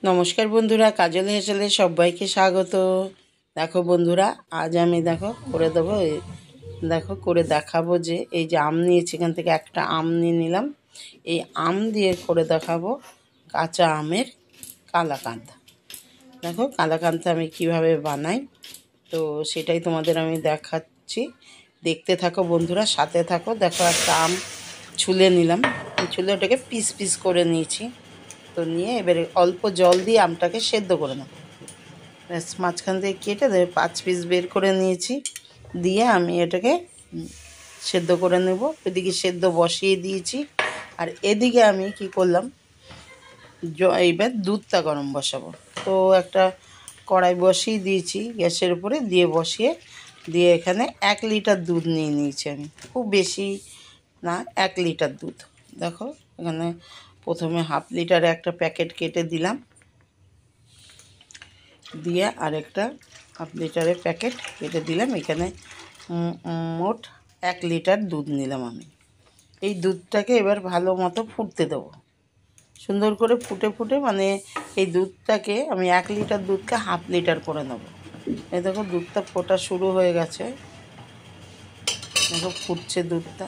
নমস্কার বন্ধুরা, কাজল হেসেলে সবাইকে স্বাগত। দেখো বন্ধুরা, আজ আমি করে দেবো, করে দেখাবো যে এই যে আম নিয়েছি, এখান থেকে একটা আম নিয়ে নিলাম। এই আম দিয়ে করে দেখাবো কাঁচা আমের কালাকাঁদ। দেখো কালাকাঁদটা আমি কিভাবে বানাই, তো সেটাই তোমাদের আমি দেখাচ্ছি। দেখতে থাকো বন্ধুরা, সাথে থাকো। দেখো একটা আম ছুলে নিলাম, ছুলে ওটাকে পিস পিস করে নিয়েছি। তো নিয়ে এবারে অল্প জল দিয়ে আমটাকে সেদ্ধ করে নেব। ব্যাস, মাঝখান থেকে কেটে দেবে 5 পিস বের করে নিয়েছি। দিয়ে আমি এটাকে সেদ্ধ করে নেব। এদিকে সেদ্ধ বসিয়ে দিয়েছি, আর এদিকে আমি কি করলাম, এইবার দুধটা গরম বসাবো। তো একটা কড়াই বসিয়ে দিয়েছি গ্যাসের উপরে, দিয়ে এখানে 1 লিটার দুধ নিয়ে নিয়েছি আমি। খুব বেশি না, 1 লিটার দুধ। দেখো এখানে প্রথমে 1/2 লিটারে একটা প্যাকেট কেটে দিলাম, দিয়ে আরেকটা 1/2 লিটারের প্যাকেট কেটে দিলাম। এখানে মোট 1 লিটার দুধ নিলাম আমি। এই দুধটাকে এবার ভালো মতো ফুটতে দেবো, সুন্দর করে ফুটে ফুটে, মানে এই দুধটাকে আমি 1 লিটার দুধকে 1/2 লিটার করে নেব। এই দেখো দুধটা ফোটা শুরু হয়ে গেছে, দেখো ফুটছে দুধটা।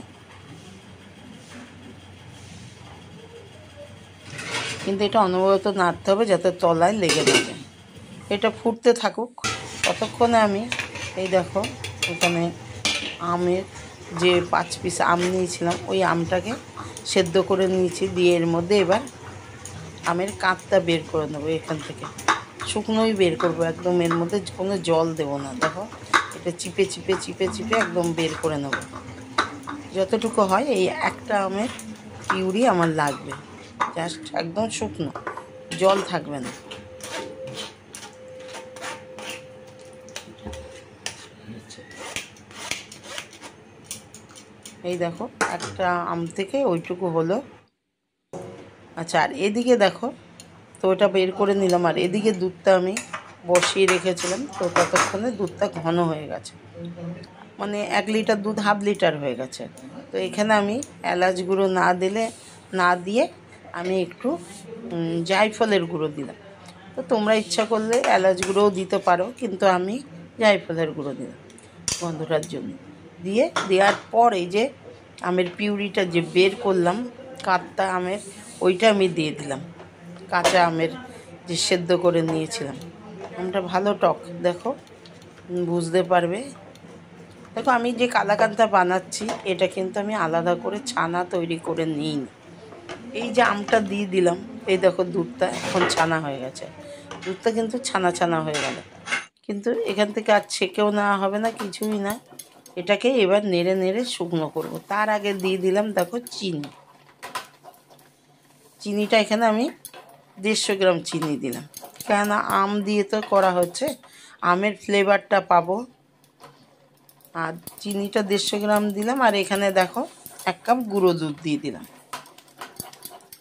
কিন্তু এটা অনবরত নাড়তে হবে যাতে তলায় লেগে না যায়। এটা ফুটতে থাকুক, ততক্ষণে আমি এই দেখো এখানে আমের যে 5 পিস আম নিয়েছিলাম, ওই আমটাকে সেদ্ধ করে নিয়েছি। দিয়ে এর মধ্যে এবার আমের কাঁধটা বের করে নেবো এখান থেকে। শুকনোই বের করবো একদম, এর মধ্যে কোনো জল দেবো না। দেখো এটা চিপে চিপে চিপে চিপে একদম বের করে নেব। যতটুকু হয়, এই একটা আমের পিউরি আমার লাগবে, জাস্ট একদম শুকনো, জল থাকবে না। এই দেখো একটা আম থেকে ওইটুকু হলো। আচ্ছা, আর এদিকে দেখো, তো ওটা বের করে নিলাম, আর এদিকে দুধটা আমি বসিয়ে রেখেছিলাম। তো ততক্ষণে দুধটা ঘন হয়ে গেছে, মানে 1 লিটার দুধ 1/2 লিটার হয়ে গেছে। তো এখানে আমি এলাচ গুঁড়ো না দিয়ে আমি একটু জায়ফলের গুঁড়ো দিলাম। তো তোমরা ইচ্ছা করলে এলাচ গুঁড়োও দিতে পারো, কিন্তু আমি জায়ফলের গুঁড়ো দিলাম গন্ধটার জন্য। দেওয়ার পর এই যে আমের পিউরিটা যে বের করলাম, কাঁচা আমের, ওইটা আমি দিয়ে দিলাম। কাঁচা আমের যে সেদ্ধ করে নিয়েছিলাম, আমটা ভালো টক, দেখো বুঝতে পারবে। দেখো আমি যে কালাকাঁদটা বানাচ্ছি, এটা কিন্তু আমি আলাদা করে ছানা তৈরি করে নিইনি। এই যে আমটা দিয়ে দিলাম, এই দেখো দুধটা এখন ছানা হয়ে গেছে। দুধটা কিন্তু ছানা ছানা হয়ে গেল, কিন্তু এখান থেকে আর ছেঁকেও নেওয়া হবে না, কিছুই না। এটাকে এবার নেড়ে নেড়ে শুকনো করব। তার আগে দিয়ে দিলাম দেখো চিনিটা এখানে আমি 150 গ্রাম চিনি দিলাম, কেননা আম দিয়ে তো করা হচ্ছে, আমের ফ্লেভারটা পাবো। আর চিনিটা 150 গ্রাম দিলাম, আর এখানে দেখো 1 কাপ গুঁড়ো দুধ দিয়ে দিলাম।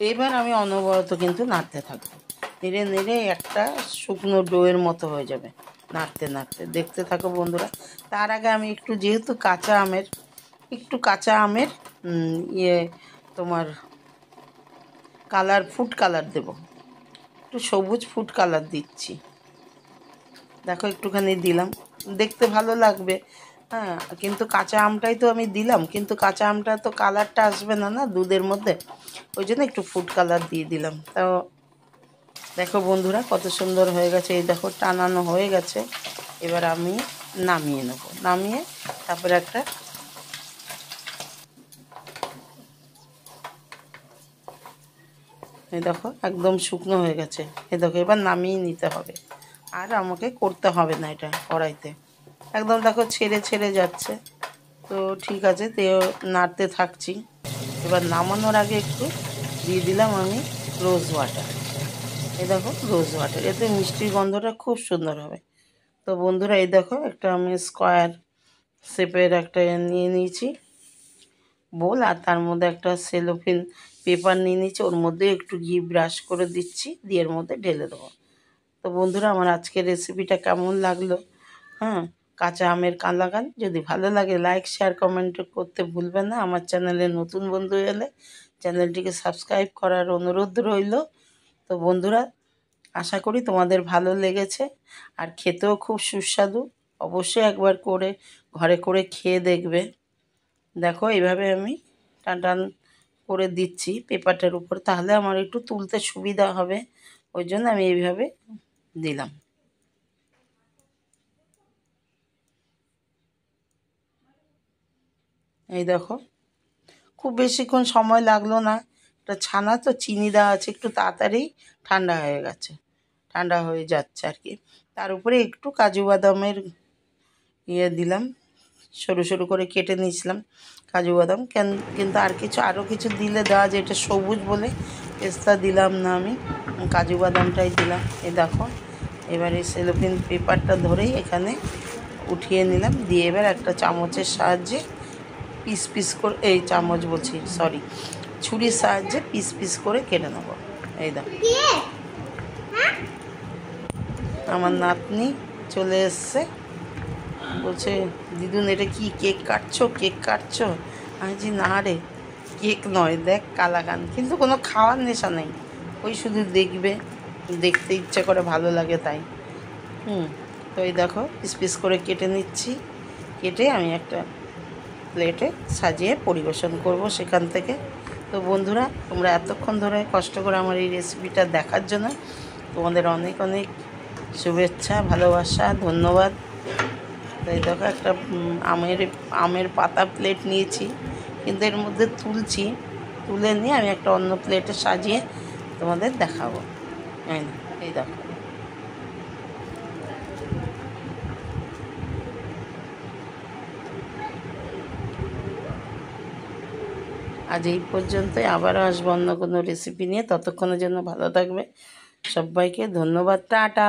এবার আমি অনবরত কিন্তু নাড়তে থাকবো, নেড়ে নেড়ে একটা শুকনো ডোয়ের মতো হয়ে যাবে, নাড়তে নাড়তে। দেখতে থাকো বন্ধুরা। তার আগে আমি একটু, যেহেতু কাঁচা আমের তোমার ফুড কালার দেবো, একটু সবুজ ফুড কালার দিচ্ছি। দেখো একটুখানি দিলাম, দেখতে ভালো লাগবে। হ্যাঁ, কিন্তু কাঁচা আমটাই তো আমি দিলাম, কিন্তু কাঁচা আমটা তো কালারটা আসবে না না দুধের মধ্যে, ওই জন্য একটু ফুড কালার দিয়ে দিলাম। তাও দেখো বন্ধুরা কত সুন্দর হয়ে গেছে। এই দেখো টানানো হয়ে গেছে। এবার আমি নামিয়ে নেব, নামিয়ে তারপরে একটা, এই দেখো একদম শুকনো হয়ে গেছে। এই দেখো এবার নামিয়ে নিতে হবে, আর আমাকে করতে হবে না এটা কড়াইতে, একদম দেখো ছেড়ে ছেড়ে যাচ্ছে। তো ঠিক আছে, তো নাড়তে থাকছি। এবার নামানোর আগে একটু দিয়ে দিলাম আমি রোজ ওয়াটার। এই দেখো রোজ ওয়াটার, এতে মিষ্টির গন্ধটা খুব সুন্দর হবে। তো বন্ধুরা এই দেখো একটা আমি স্কোয়ার শেপের একটা নিয়ে নিয়েছি বোল, আর তার মধ্যে একটা সেলোফিন পেপার নিয়ে নিয়েছি, ওর মধ্যে একটু ঘি ব্রাশ করে দিচ্ছি, দিয়ে এর মধ্যে ঢেলে দেবো। তো বন্ধুরা আমার আজকের রেসিপিটা কেমন লাগলো, হ্যাঁ, কাঁচা আমের কালাকাঁদ, যদি ভালো লাগে লাইক শেয়ার কমেন্ট করতে ভুলবেন না। আমার চ্যানেলে নতুন বন্ধু এলে চ্যানেলটিকে সাবস্ক্রাইব করার অনুরোধ রইল। তো বন্ধুরা আশা করি তোমাদের ভালো লেগেছে, আর খেতেও খুব সুস্বাদু। অবশ্যই একবার করে ঘরে করে খেয়ে দেখবে। দেখো এইভাবে আমি টান টান করে দিচ্ছি পেপারটার উপর, তাহলে আমার একটু তুলতে সুবিধা হবে, ওই জন্য আমি এইভাবে দিলাম। এই দেখো খুব বেশিক্ষণ সময় লাগলো না, এটা ছানা তো চিনি দেওয়া আছে, একটু তাড়াতাড়ি ঠান্ডা হয়ে গেছে, ঠান্ডা হয়ে যাচ্ছে আর কি। তার উপরে একটু কাজু বাদামের দিলাম, সরু সরু করে কেটে নিয়েছিলাম কাজু বাদাম। কিন্তু আর কিছু আরও কিছু দিলে দেওয়া যায়, এটা সবুজ বলে পেস্তা দিলাম না, আমি কাজু বাদামটাই দিলাম। এই দেখো এবারে সেলোপিন পেপারটা ধরেই এখানে উঠিয়ে নিলাম, দিয়ে এবার একটা চামচের সাহায্যে পিস পিস করে, এই চামচ বলছি সরি, ছুরির সাহায্যে পিস পিস করে কেটে নেবো। এই দেখো আমার নাতনি চলে এসছে, বলছে দিদুন এটা কি কেক কাটছো, কেক কাটছো? আমি বলছি না রে, কেক নয়, দেখ কালাকান, কিন্তু কোনো খাওয়ার নেশা নেই, ওই শুধু দেখবে, দেখতে ইচ্ছে করে, ভালো লাগে তাই। তো এই দেখো পিস পিস করে কেটে নিচ্ছি, কেটে আমি একটা প্লেটে সাজিয়ে পরিবেশন করব সেখান থেকে। তো বন্ধুরা, তোমরা এতক্ষণ ধরে কষ্ট করে আমার এই রেসিপিটা দেখার জন্য তোমাদের অনেক অনেক শুভেচ্ছা, ভালোবাসা, ধন্যবাদ। তাই দেখো একটা আমের পাতা প্লেট নিয়েছি, কিন্তু এর মধ্যে তুলে নিয়ে আমি একটা অন্য প্লেটে সাজিয়ে তোমাদের দেখাবো। এই দেখো আজ এই পর্যন্তই, আবারও আসবো অন্য কোনো রেসিপি নিয়ে। ততক্ষণের জন্য ভালো থাকবে, সবাইকে ধন্যবাদ, টাটা।